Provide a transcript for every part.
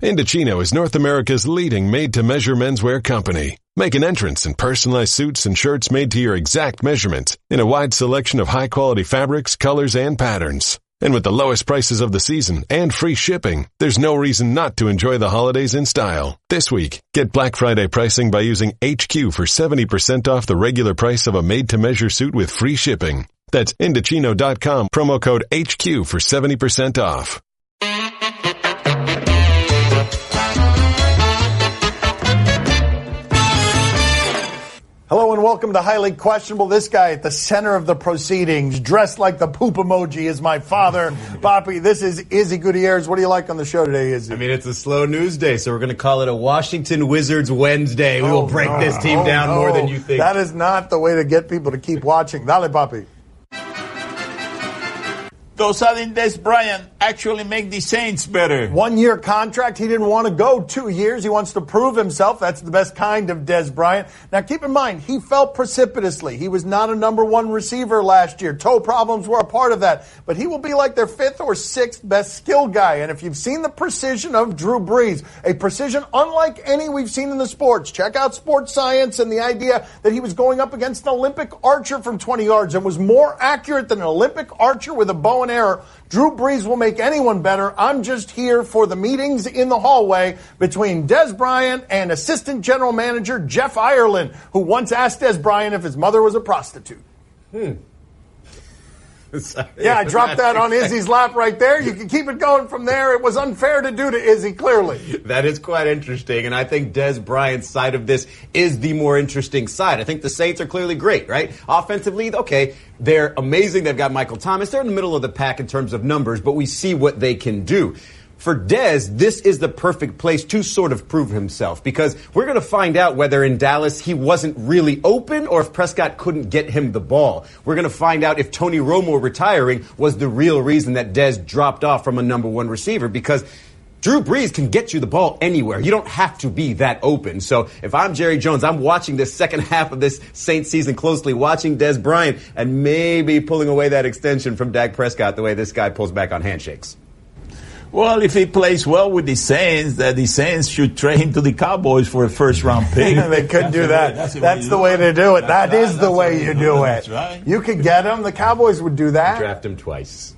Indochino is North America's leading made-to-measure menswear company. Make an entrance in personalized suits and shirts made to your exact measurements in a wide selection of high-quality fabrics, colors, and patterns. And with the lowest prices of the season and free shipping, there's no reason not to enjoy the holidays in style. This week, get Black Friday pricing by using HQ for 70% off the regular price of a made-to-measure suit with free shipping. That's Indochino.com, promo code HQ for 70% off. Hello and welcome to Highly Questionable. This guy at the center of the proceedings, dressed like the poop emoji, is my father, Papi. This is Izzy Gutierrez. What do you like on the show today, Izzy? I mean, it's a slow news day, so we're going to call it a Washington Wizards Wednesday. We will break this team down more than you think. That is not the way to get people to keep watching. Dale, Papi. Does adding Dez Bryant actually make the Saints better? 1-year contract. He didn't want to go 2 years. He wants to prove himself. That's the best kind of Dez Bryant. Now, keep in mind, he fell precipitously. He was not a number one receiver last year. Toe problems were a part of that. But he will be like their fifth or sixth best skill guy. And if you've seen the precision of Drew Brees, a precision unlike any we've seen in the sports, check out Sports Science and the idea that he was going up against an Olympic archer from 20 yards and was more accurate than an Olympic archer with a bow and arrow. Drew Brees will make anyone better. I'm just here for the meetings in the hallway between Dez Bryant and Assistant General Manager Jeff Ireland, who once asked Dez Bryant if his mother was a prostitute. Yeah, I dropped that on Izzy's lap right there. You can keep it going from there. It was unfair to do to Izzy, clearly. That is quite interesting, and I think Dez Bryant's side of this is the more interesting side. I think the Saints are clearly great, right? Offensively, okay, they're amazing. They've got Michael Thomas. They're in the middle of the pack in terms of numbers, but we see what they can do. For Dez, this is the perfect place to sort of prove himself, because we're going to find out whether in Dallas he wasn't really open or if Prescott couldn't get him the ball. We're going to find out if Tony Romo retiring was the real reason that Dez dropped off from a number one receiver, because Drew Brees can get you the ball anywhere. You don't have to be that open. So if I'm Jerry Jones, I'm watching this second half of this Saints season closely, watching Dez Bryant and maybe pulling away that extension from Dak Prescott the way this guy pulls back on handshakes. Well, if he plays well with the Saints should trade him to the Cowboys for a first-round pick. They could do that. That's the way to do it. That is the way you do it. That's right. You could get him. The Cowboys would do that. Draft him twice.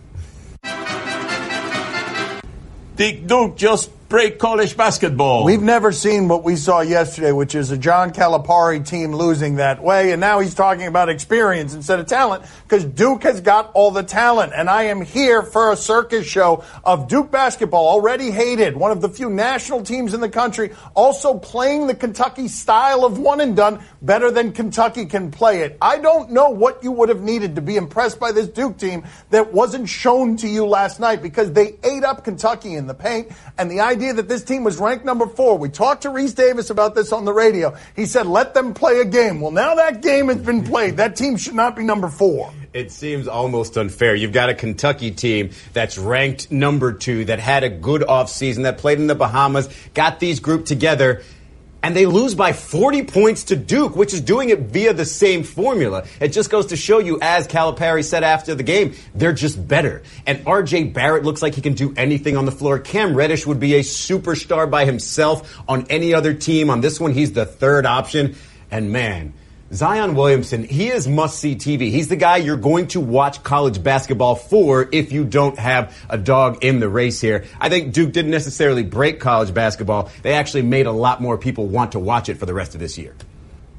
Dick Duke just break college basketball. We've never seen what we saw yesterday, which is a John Calipari team losing that way. And now he's talking about experience instead of talent, because Duke has got all the talent. And I am here for a circus show of Duke basketball, already hated, one of the few national teams in the country, also playing the Kentucky style of one and done better than Kentucky can play it. I don't know what you would have needed to be impressed by this Duke team that wasn't shown to you last night, because they ate up Kentucky in the paint. And the idea that this team was ranked number 4. We talked to Reese Davis about this on the radio. He said, let them play a game. Well, now that game has been played. That team should not be number 4. It seems almost unfair. You've got a Kentucky team that's ranked number 2, that had a good offseason, that played in the Bahamas, got these grouped together, and they lose by 40 points to Duke, which is doing it via the same formula. It just goes to show you, as Calipari said after the game, they're just better. And R.J. Barrett looks like he can do anything on the floor. Cam Reddish would be a superstar by himself on any other team. On this one, he's the third option. And man, Zion Williamson, he is must-see TV. He's the guy you're going to watch college basketball for if you don't have a dog in the race here. I think Duke didn't necessarily break college basketball. They actually made a lot more people want to watch it for the rest of this year.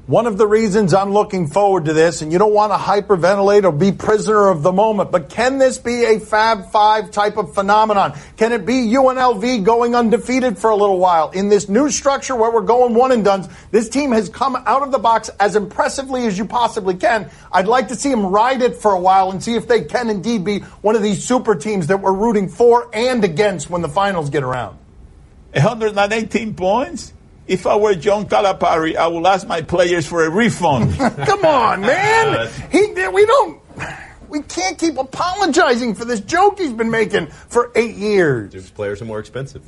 One of the reasons I'm looking forward to this, and you don't want to hyperventilate or be prisoner of the moment, but can this be a Fab Five type of phenomenon? Can it be UNLV going undefeated for a little while? In this new structure where we're going one and dones, this team has come out of the box as impressively as you possibly can. I'd like to see them ride it for a while and see if they can indeed be one of these super teams that we're rooting for and against when the finals get around. 118 points? If I were John Calipari, I would ask my players for a refund. Come on, man. We can't keep apologizing for this joke he's been making for 8 years. Duke's players are more expensive.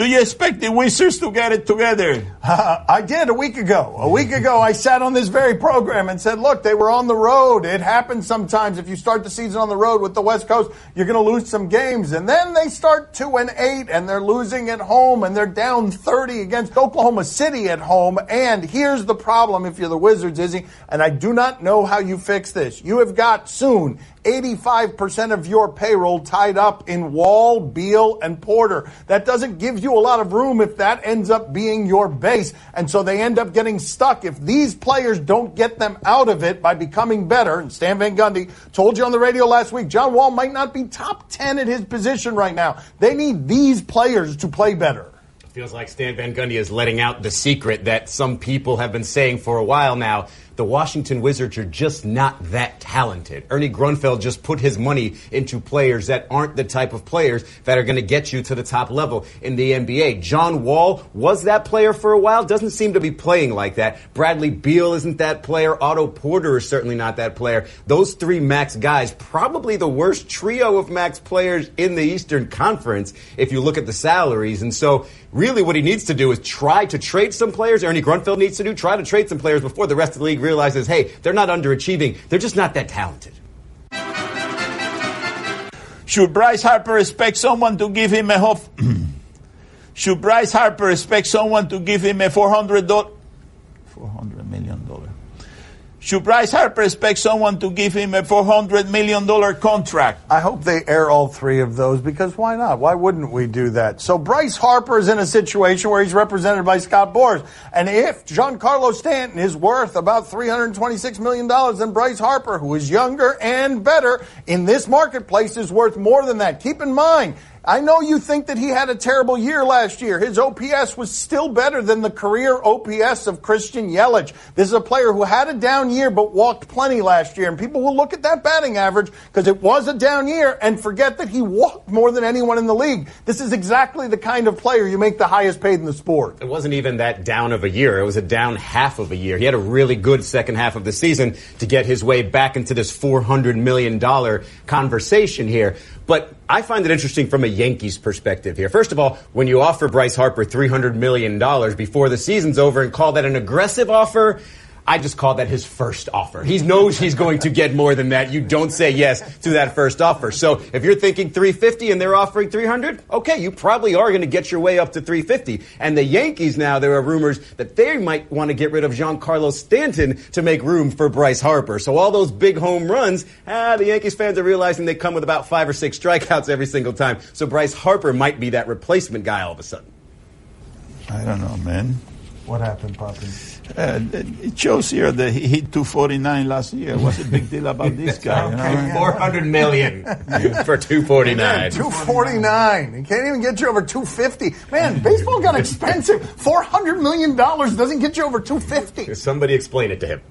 Do you expect the Wizards to get it together? I did a week ago. A week ago, I sat on this very program and said, look, they were on the road. It happens sometimes. If you start the season on the road with the West Coast, you're going to lose some games. And then they start 2-8, and they're losing at home, and they're down 30 against Oklahoma City at home. And here's the problem if you're the Wizards, Izzy, and I do not know how you fix this. You have got soon 85% of your payroll tied up in Wall, Beal, and Porter. That doesn't give you a lot of room if that ends up being your base. And so they end up getting stuck. If these players don't get them out of it by becoming better, and Stan Van Gundy told you on the radio last week, John Wall might not be top 10 at his position right now. They need these players to play better. Feels like Stan Van Gundy is letting out the secret that some people have been saying for a while now. The Washington Wizards are just not that talented. Ernie Grunfeld just put his money into players that aren't the type of players that are going to get you to the top level in the NBA. John Wall was that player for a while, doesn't seem to be playing like that. Bradley Beal isn't that player. Otto Porter is certainly not that player. Those three max guys, probably the worst trio of max players in the Eastern Conference if you look at the salaries. And so really what he needs to do is try to trade some players. Ernie Grunfeld needs to try to trade some players before the rest of the league realizes, hey, they're not underachieving. They're just not that talented. Should Bryce Harper expect someone to give him a Should Bryce Harper expect someone to give him a $400 million? Should Bryce Harper expect someone to give him a $400 million contract? I hope they air all three of those, because why not? Why wouldn't we do that? So Bryce Harper is in a situation where he's represented by Scott Boras. And if Giancarlo Stanton is worth about $326 million, then Bryce Harper, who is younger and better in this marketplace, is worth more than that. Keep in mind, I know you think that he had a terrible year last year. His OPS was still better than the career OPS of Christian Yelich. This is a player who had a down year but walked plenty last year. And people will look at that batting average because it was a down year and forget that he walked more than anyone in the league. This is exactly the kind of player you make the highest paid in the sport. It wasn't even that down of a year. It was a down half of a year. He had a really good second half of the season to get his way back into this $400 million conversation here. But I find it interesting from a Yankees perspective here. First of all, when you offer Bryce Harper $300 million before the season's over and call that an aggressive offer, I just call that his first offer. He knows he's going to get more than that. You don't say yes to that first offer. So if you're thinking $350 and they're offering $300, okay, you probably are going to get your way up to $350. And the Yankees now, there are rumors that they might want to get rid of Giancarlo Stanton to make room for Bryce Harper. So all those big home runs, the Yankees fans are realizing they come with about 5 or 6 strikeouts every single time. So Bryce Harper might be that replacement guy all of a sudden. I don't know, man. What happened, Papi? It shows here that he hit 249 last year. What's the big deal about this guy? You know? $400 million for 249. 249. He can't even get you over 250. Man, baseball got expensive. $400 million doesn't get you over 250. Somebody explain it to him.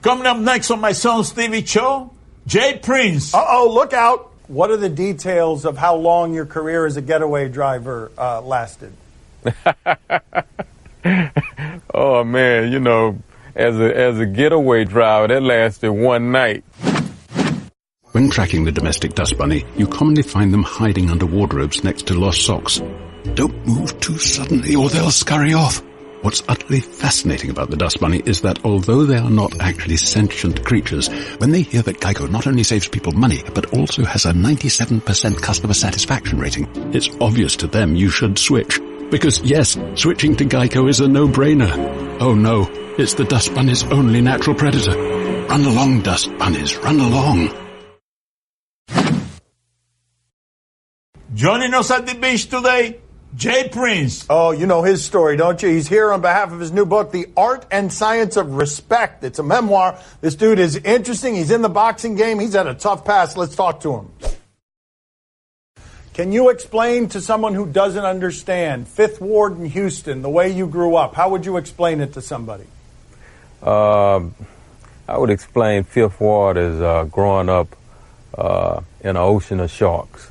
Coming up next on my son Stevie show, Jay Prince. Uh-oh, look out. What are the details of how long your career as a getaway driver lasted? Oh man, you know, as a getaway driver, that lasted one night. When tracking the domestic dust bunny, you commonly find them hiding under wardrobes next to lost socks. Don't move too suddenly or they'll scurry off. What's utterly fascinating about the dust bunny is that although they are not actually sentient creatures, when they hear that Geico not only saves people money, but also has a 97% customer satisfaction rating, it's obvious to them you should switch. Because yes, switching to Geico is a no-brainer. Oh no, it's the dust bunny's only natural predator. Run along, dust bunnies, run along. Joining us at the beach today, Jay Prince. Oh, you know his story, don't you? He's here on behalf of his new book, The Art and Science of Respect. It's a memoir. This dude is interesting. He's in the boxing game. He's had a tough past. Let's talk to him. Can you explain to someone who doesn't understand Fifth Ward in Houston, the way you grew up? How would you explain it to somebody? I would explain Fifth Ward as growing up in an ocean of sharks.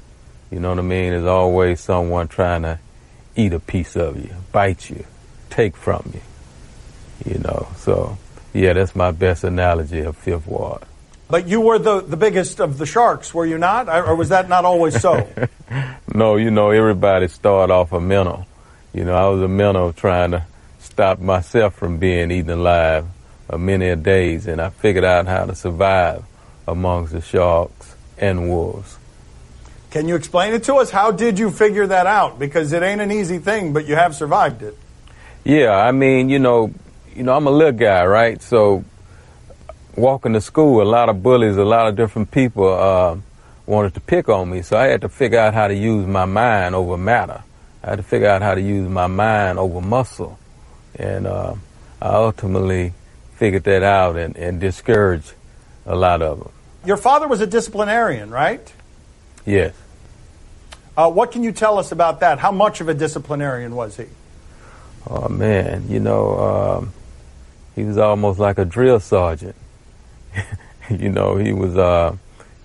You know what I mean? There's always someone trying to eat a piece of you, bite you, take from you. You know, so yeah, that's my best analogy of Fifth Ward. But you were the biggest of the sharks, were you not? Or was that not always so? No, everybody started off a minnow. I was a minnow trying to stop myself from being eaten alive many a days, and I figured out how to survive amongst the sharks and wolves. Can you explain it to us? How did you figure that out? Because it ain't an easy thing, but you have survived it. Yeah, I'm a little guy, right? So walking to school, a lot of bullies, a lot of different people wanted to pick on me. So I had to figure out how to use my mind over matter. I had to figure out how to use my mind over muscle. And I ultimately figured that out and discouraged a lot of them. Your father was a disciplinarian, right? Yes. What can you tell us about that? How much of a disciplinarian was he? Oh, man, he was almost like a drill sergeant.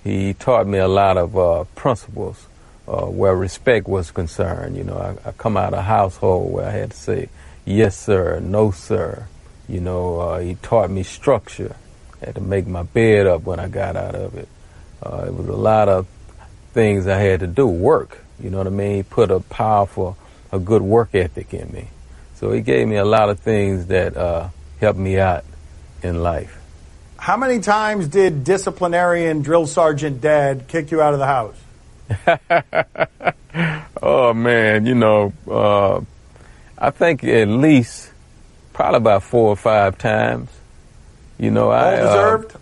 He taught me a lot of principles where respect was concerned. I come out of a household where I had to say, yes, sir, no, sir. He taught me structure. I had to make my bed up when I got out of it. It was a lot of things I had to do, work. You know what I mean? He put a good work ethic in me. So he gave me a lot of things that helped me out in life. How many times did disciplinarian drill sergeant Dad kick you out of the house? Oh, man, I think at least probably about 4 or 5 times.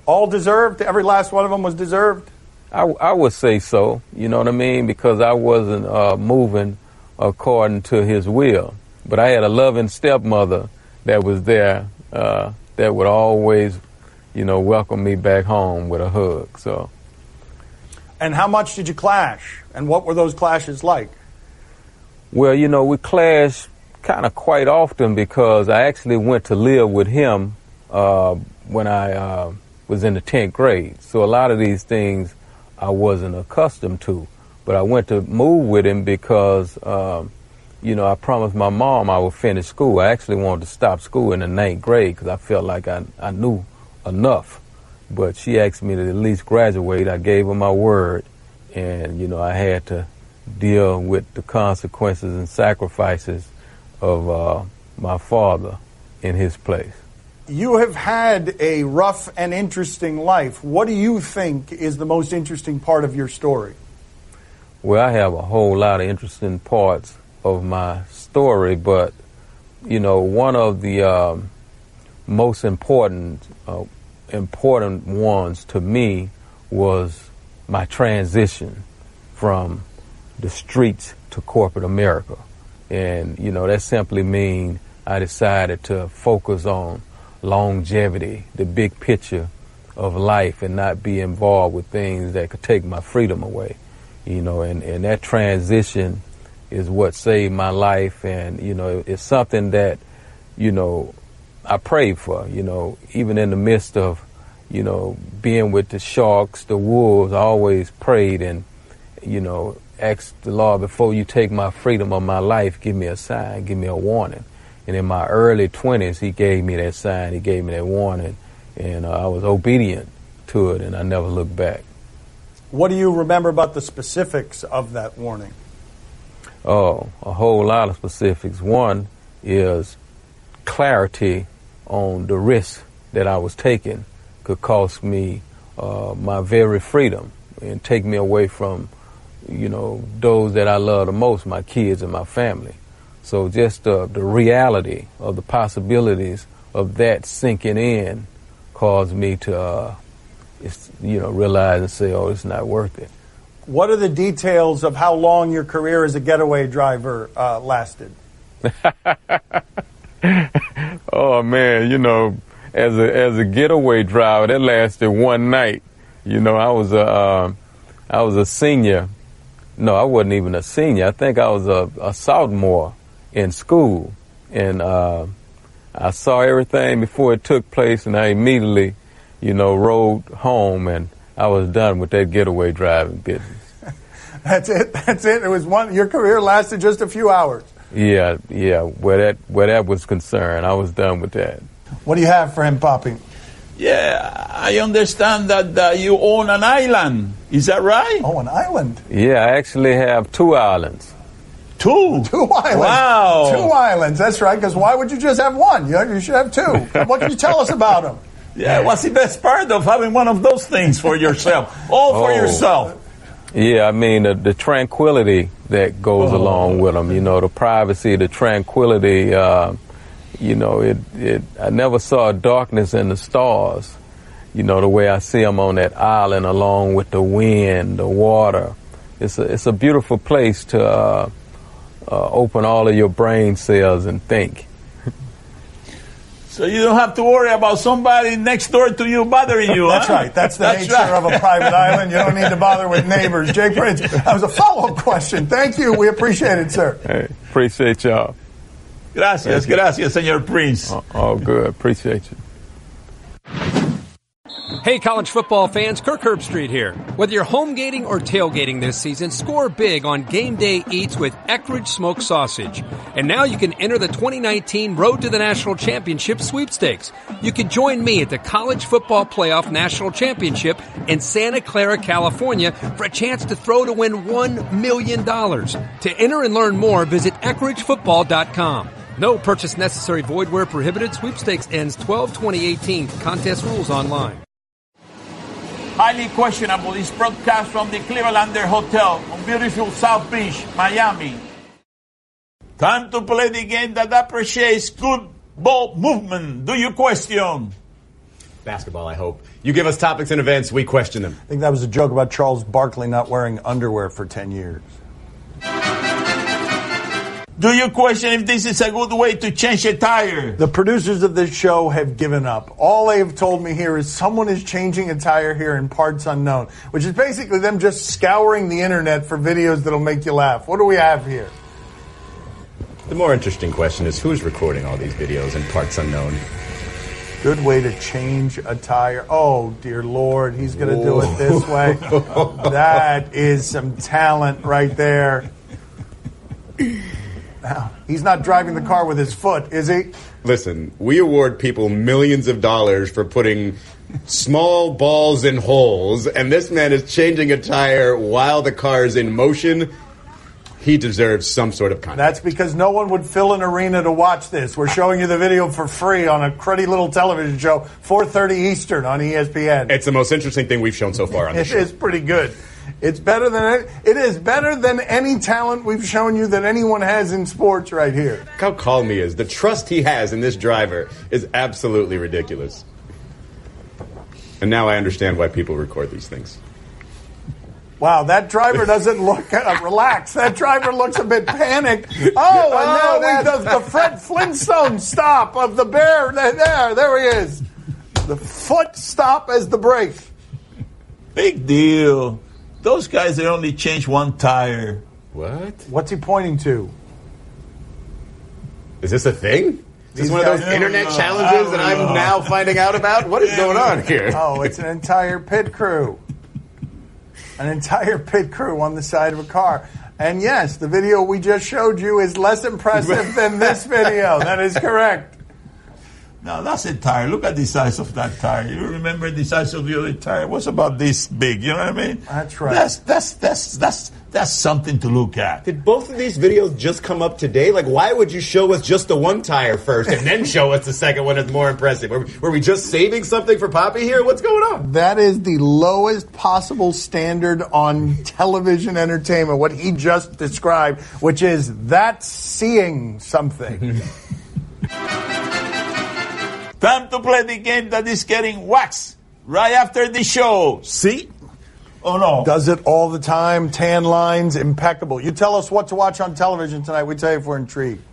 All deserved? Every last one of them was deserved? I would say so, you know what I mean, because I wasn't moving according to his will. But I had a loving stepmother that was there that would always, welcome me back home with a hug. So. And how much did you clash? And what were those clashes like? Well, we clashed kind of quite often because I actually went to live with him when I was in the 10th grade. So a lot of these things I wasn't accustomed to. But I went to move with him because, I promised my mom I would finish school. I actually wanted to stop school in the 9th grade because I felt like I knew enough. But she asked me to at least graduate. I gave her my word. And, I had to deal with the consequences and sacrifices of my father in his place. You have had a rough and interesting life. What do you think is the most interesting part of your story? Well, I have a whole lot of interesting parts of my story, but, one of the most important ones to me was my transition from the streets to corporate America. And, that simply means I decided to focus on longevity, the big picture of life, and not be involved with things that could take my freedom away. And that transition is what saved my life, and, it's something that, I prayed for, even in the midst of, being with the sharks, the wolves. I always prayed and, asked the Lord, before you take my freedom of my life, give me a sign, give me a warning. And in my early 20s, he gave me that sign, he gave me that warning, and I was obedient to it, and I never looked back. What do you remember about the specifics of that warning? Oh, a whole lot of specifics. One is clarity on the risk that I was taking could cost me my very freedom and take me away from, those that I love the most, my kids and my family. So just the reality of the possibilities of that sinking in caused me to, realize and say, oh, it's not worth it. What are the details of how long your career as a getaway driver lasted? Oh, man, as a getaway driver, that lasted one night. I was a senior. No, I wasn't even a senior. I think I was a sophomore in school, and I saw everything before it took place, and I immediately, rode home, and I was done with that getaway driving business. That's it. It was your career lasted just a few hours. Yeah. Where that was concerned, I was done with that. What do you have for him, Papi? Yeah, I understand that you own an island. Is that right? Oh, an island. Yeah, I actually have 2 islands. Two? 2 islands. Wow. 2 islands, that's right, because why would you just have one? You should have 2. What can you tell us about them? Yeah, what's the best part of having one of those things for yourself? All for yourself. Yeah, I mean, the tranquility that goes along with them, the privacy, the tranquility, I never saw darkness in the stars, the way I see them on that island along with the wind, the water. It's a beautiful place to open all of your brain cells and think. So you don't have to worry about somebody next door to you bothering you, That's right. That's the nature of a private island. You don't need to bother with neighbors. Jay Prince, that was a follow-up question. Thank you. We appreciate it, sir. Hey, appreciate y'all. Gracias, Senor Prince. All good. Appreciate you. Hey, college football fans, Kirk Herbstreit here. Whether you're home gating or tailgating this season, score big on Game Day Eats with Eckridge Smoked Sausage. And now you can enter the 2019 Road to the National Championship sweepstakes. You can join me at the College Football Playoff National Championship in Santa Clara, California for a chance to throw to win $1 million. To enter and learn more, visit EckridgeFootball.com. No purchase necessary, void where prohibited. Sweepstakes ends 12/20/18. Contest rules online. Highly questionable. This broadcast from the Clevelander Hotel on beautiful South Beach, Miami. Time to play the game that appreciates good ball movement. Do you question? Basketball, I hope. You give us topics and events, we question them. I think that was a joke about Charles Barkley not wearing underwear for 10 years. Do you question if this is a good way to change a tire? The producers of this show have given up. All they have told me here is someone is changing a tire here in parts unknown, which is basically them just scouring the internet for videos that'll make you laugh. What do we have here? The more interesting question is who's recording all these videos in parts unknown? Good way to change a tire. Oh, dear Lord, he's going to do it this way. That is some talent right there. Now, he's not driving the car with his foot, is he? Listen, we award people millions of dollars for putting small balls in holes, and this man is changing a tire while the car is in motion. He deserves some sort of content. That's because no one would fill an arena to watch this. We're showing you the video for free on a cruddy little television show, 4:30 Eastern on ESPN. It's the most interesting thing we've shown so far on this show. It is pretty good. It is better than any talent we've shown you that anyone has in sports right here. Look how calm he is. The trust he has in this driver is absolutely ridiculous. And now I understand why people record these things. Wow, that driver doesn't look relaxed. That driver looks a bit panicked. Oh, and now he does the Fred Flintstone stop of the bear. There he is. The foot stop as the brake. Big deal. Those guys, they only change one tire. What? What's he pointing to? Is this a thing? Is this one of those internet challenges that I'm now finding out about? What is going on here? Oh, it's an entire pit crew. An entire pit crew on the side of a car. And yes, the video we just showed you is less impressive than this video. That is correct. No, that's a tire. Look at the size of that tire. You remember the size of the other tire? It was about this big. You know what I mean? That's right. That's something to look at. Did both of these videos just come up today? Like, why would you show us just the one tire first and then show us the second one that's more impressive? Were we just saving something for Papi here? What's going on? That is the lowest possible standard on television entertainment, what he just described, which is that's seeing something. Time to play the game that is getting waxed right after the show. See? Oh, no. Does it all the time. Tan lines, impeccable. You tell us what to watch on television tonight. We tell you if we're intrigued.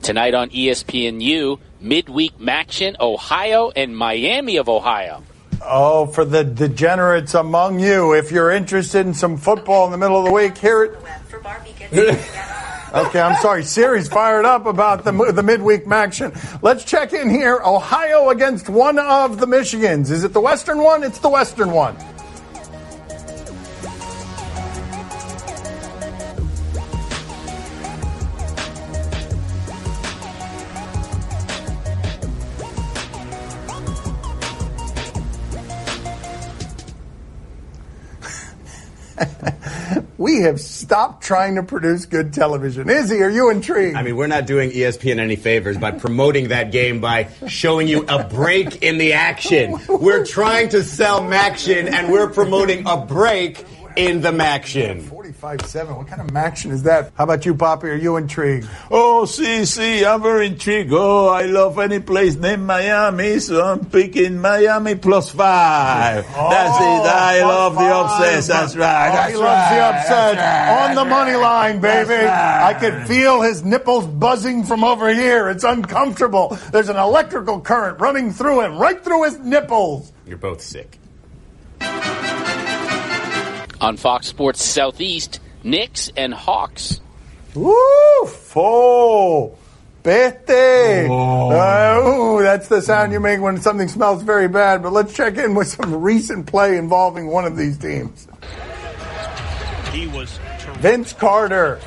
Tonight on ESPNU, midweek Maction, Ohio, and Miami of Ohio. Oh, for the degenerates among you, if you're interested in some football in the middle of the week, hear it. Okay, I'm sorry. Siri's fired up about the midweek Maction. Let's check in here. Ohio against one of the Michigans. Is it the Western one? It's the Western one. we have stopped trying to produce good television. Izzy, are you intrigued? I mean, we're not doing ESPN any favors by promoting that game by showing you a break in the action. We're trying to sell Maction, and we're promoting a break in the Maction. 45-7. What kind of Maction is that? How about you, Papi? Are you intrigued? Oh, see, I'm very intrigued. Oh, I love any place named Miami, so I'm picking Miami +5. That's it. I love the upsets. That's right. He loves the upset. On the money line, baby. Right. I can feel his nipples buzzing from over here. It's uncomfortable. There's an electrical current running through him, right through his nipples. You're both sick. On Fox Sports Southeast, Knicks and Hawks. Woo! Fo! Pete! Ooh, that's the sound you make when something smells very bad. But let's check in with some recent play involving one of these teams. Vince Carter.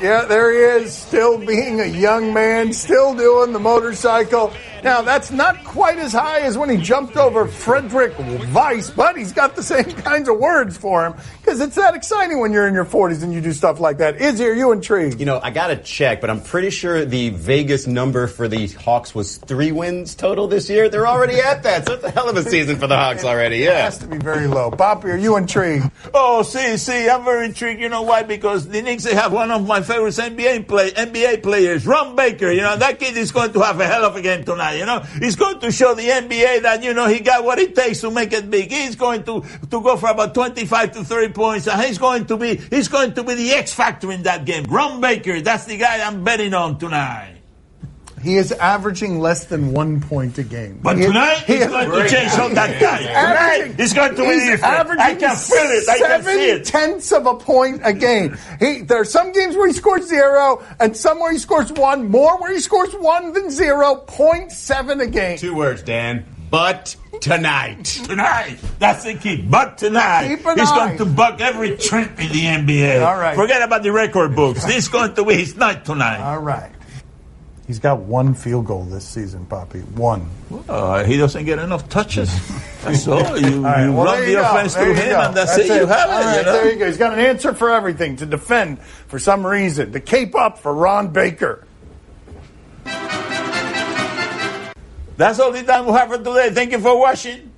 Yeah, there he is, still being a young man, still doing the motorcycle. Now, that's not quite as high as when he jumped over Frederick Weiss, but he's got the same kinds of words for him, because it's that exciting when you're in your 40s and you do stuff like that. Izzy, are you intrigued? You know, I got to check, but I'm pretty sure the Vegas number for the Hawks was 3 wins total this year. They're already at that, so it's a hell of a season for the Hawks already, yeah. It has to be very low. Papi, are you intrigued? Oh, see, I'm very intrigued. You know why? Because the Knicks, they have one of my favorite NBA players, Ron Baker. You know, that kid is going to have a hell of a game tonight. You know, he's going to show the NBA that, you know, he got what it takes to make it big. He's going to go for about 25 to 30 points, and he's going to be the X factor in that game. Ron Baker, that's the guy I'm betting on tonight. He is averaging less than 1 point a game. But tonight, he's going to change on that guy. Tonight, he's going to be different. I can feel it. I can see it. 7/10 of a point a game. There are some games where he scores 0, and some where he scores 1, more where he scores 1 than 0, 0.7 a game. 2 words, Dan. But tonight. Tonight. That's the key. But tonight. He's going to buck every trend in the NBA. All right. Forget about the record books. This is going to be his night tonight. All right. He's got 1 field goal this season, Papi. 1. He doesn't get enough touches. That's all. You run the offense through him, and that's it. You have it. Right, you know? There you go. He's got an answer for everything. To defend for some reason. To cape up for Ron Baker. That's all the time we have for today. Thank you for watching.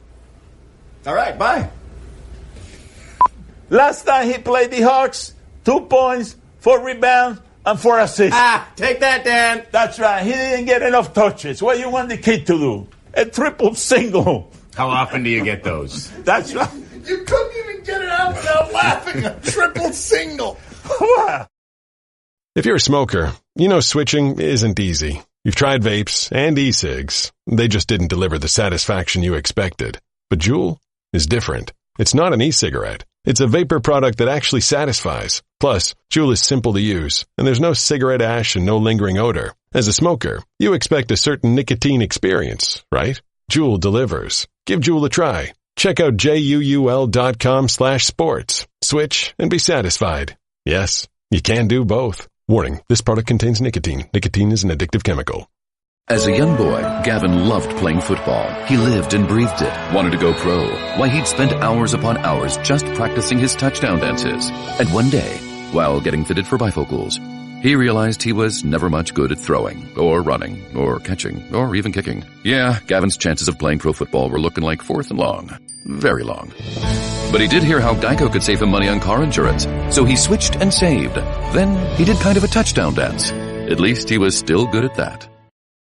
All right, bye. Last time he played the Hawks, 2 points, 4 rebounds, and 4 assists. Take that, Dan. That's right. He didn't get enough touches. What do you want the kid to do? A triple single. How often do you get those? That's right. You couldn't even get it out without laughing. A triple single. If you're a smoker, you know switching isn't easy. You've tried vapes and e-cigs. They just didn't deliver the satisfaction you expected. But Juul is different. It's not an e-cigarette. It's a vapor product that actually satisfies. Plus, Juul is simple to use, and there's no cigarette ash and no lingering odor. As a smoker, you expect a certain nicotine experience, right? Juul delivers. Give Juul a try. Check out JUUL.com/sports. Switch and be satisfied. Yes, you can do both. Warning, this product contains nicotine. Nicotine is an addictive chemical. As a young boy, Gavin loved playing football. He lived and breathed it, wanted to go pro. Why, he'd spend hours upon hours just practicing his touchdown dances. And one day, while getting fitted for bifocals, he realized he was never much good at throwing, or running, or catching, or even kicking. Yeah, Gavin's chances of playing pro football were looking like 4th and long. Very long. But he did hear how Geico could save him money on car insurance, so he switched and saved. Then he did kind of a touchdown dance. At least he was still good at that.